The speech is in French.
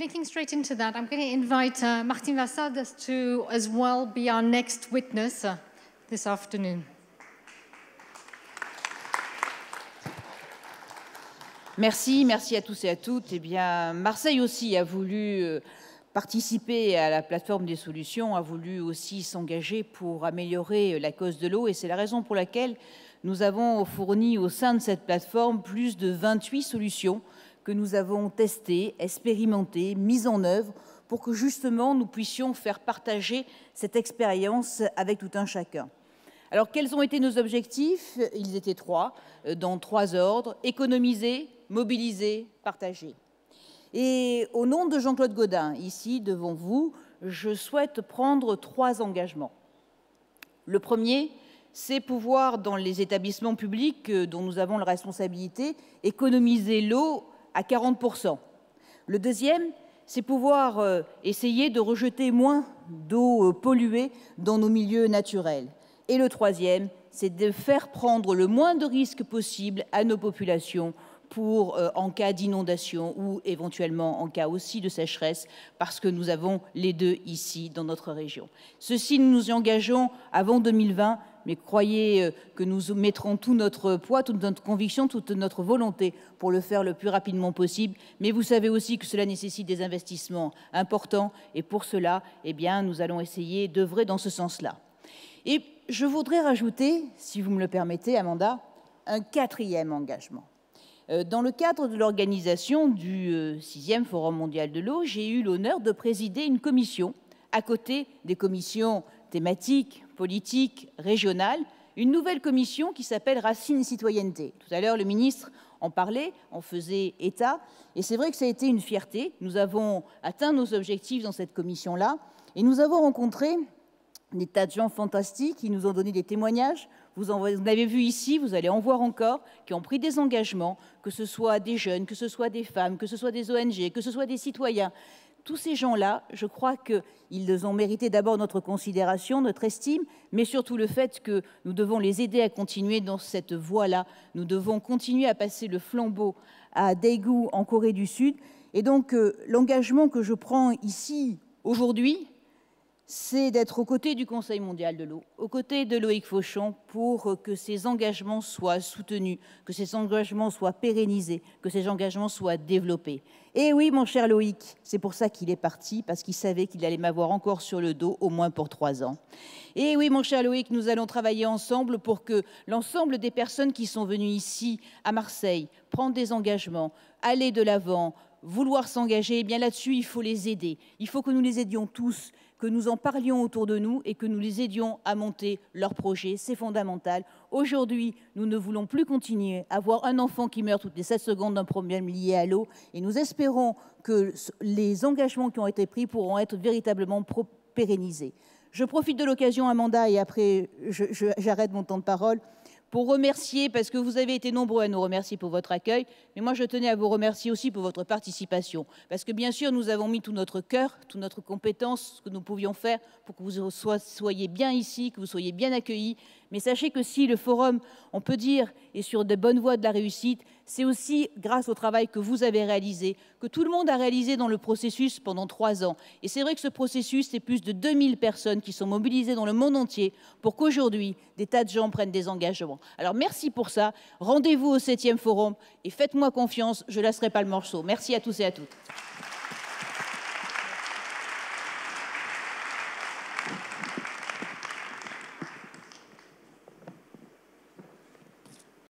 linking straight into that, I'm going to invite Martin Vassades to as well be our next witness this afternoon. Merci à tous et à toutes. Eh bien, Marseille aussi a voulu participer à la plateforme des solutions, a voulu aussi s'engager pour améliorer la cause de l'eau, et c'est la raison pour laquelle nous avons fourni au sein de cette plateforme plus de 28 solutions que nous avons testées, expérimentées, mises en œuvre pour que justement nous puissions faire partager cette expérience avec tout un chacun. Alors, quels ont été nos objectifs? Ils étaient trois, dans trois ordres: économiser, mobiliser, partager. Et au nom de Jean-Claude Gaudin, ici devant vous, je souhaite prendre trois engagements. Le premier, c'est pouvoir, dans les établissements publics dont nous avons la responsabilité, économiser l'eau à 40%. Le deuxième, c'est pouvoir essayer de rejeter moins d'eau polluée dans nos milieux naturels. Et le troisième, c'est de faire prendre le moins de risques possible à nos populations pour, en cas d'inondation ou éventuellement en cas aussi de sécheresse, parce que nous avons les deux ici dans notre région. Ceci, nous nous y engageons avant 2020, mais croyez que nous mettrons tout notre poids, toute notre conviction, toute notre volonté pour le faire le plus rapidement possible. Mais vous savez aussi que cela nécessite des investissements importants, et pour cela, eh bien, nous allons essayer d'œuvrer dans ce sens-là. Et je voudrais rajouter, si vous me le permettez, Amanda, un quatrième engagement. Dans le cadre de l'organisation du 6e Forum mondial de l'eau, j'ai eu l'honneur de présider une commission, à côté des commissions thématiques, politiques, régionales, une nouvelle commission qui s'appelle Racines et Citoyenneté. Tout à l'heure, le ministre en parlait, en faisait état, et c'est vrai que ça a été une fierté. Nous avons atteint nos objectifs dans cette commission-là, et nous avons rencontré des tas de gens fantastiques qui nous ont donné des témoignages. Vous en avez vu ici, vous allez en voir encore, qui ont pris des engagements, que ce soit des jeunes, que ce soit des femmes, que ce soit des ONG, que ce soit des citoyens. Tous ces gens-là, je crois qu'ils ont mérité d'abord notre considération, notre estime, mais surtout le fait que nous devons les aider à continuer dans cette voie-là. Nous devons continuer à passer le flambeau à Daegu, en Corée du Sud. Et donc, l'engagement que je prends ici, aujourd'hui, c'est d'être aux côtés du Conseil mondial de l'eau, aux côtés de Loïc Fauchon, pour que ces engagements soient soutenus, que ces engagements soient pérennisés, que ces engagements soient développés. Et oui, mon cher Loïc, c'est pour ça qu'il est parti, parce qu'il savait qu'il allait m'avoir encore sur le dos, au moins pour 3 ans. Et oui, mon cher Loïc, nous allons travailler ensemble pour que l'ensemble des personnes qui sont venues ici, à Marseille, prendre des engagements, aller de l'avant, vouloir s'engager, eh bien là-dessus, il faut les aider. Il faut que nous les aidions tous, que nous en parlions autour de nous et que nous les aidions à monter leurs projets. C'est fondamental. Aujourd'hui, nous ne voulons plus continuer à voir un enfant qui meurt toutes les 7 secondes d'un problème lié à l'eau, et nous espérons que les engagements qui ont été pris pourront être véritablement pérennisés. Je profite de l'occasion, Amanda, et après j'arrête mon temps de parole, pour remercier, parce que vous avez été nombreux à nous remercier pour votre accueil, mais moi je tenais à vous remercier aussi pour votre participation, parce que bien sûr nous avons mis tout notre cœur, toute notre compétence, ce que nous pouvions faire pour que vous soyez bien ici, que vous soyez bien accueillis, mais sachez que si le forum, on peut dire, est sur de bonnes voies de la réussite, c'est aussi grâce au travail que vous avez réalisé, que tout le monde a réalisé dans le processus pendant 3 ans. Et c'est vrai que ce processus, c'est plus de 2000 personnes qui sont mobilisées dans le monde entier pour qu'aujourd'hui, des tas de gens prennent des engagements. Alors merci pour ça, rendez-vous au 7e Forum et faites-moi confiance, je ne lasserai pas le morceau. Merci à tous et à toutes.